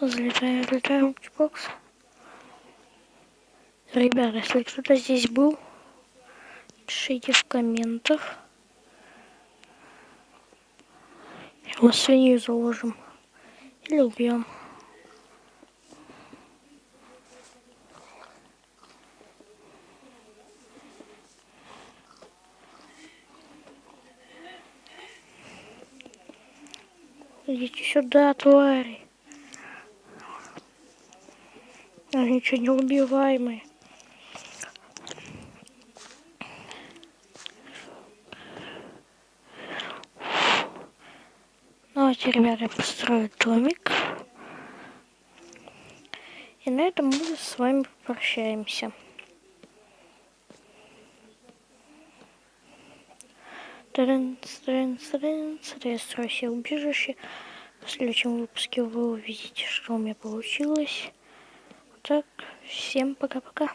Залетаем в чпокс. Ребята, если кто-то здесь был, пишите в комментах. Его свинью заложим. Или убьем. Идите сюда, твари. Они ничего не убиваемые. Давайте, ребята, построю домик. И на этом мы с вами попрощаемся. Я строю себе убежище. В следующем выпуске вы увидите, что у меня получилось. Так, всем пока-пока.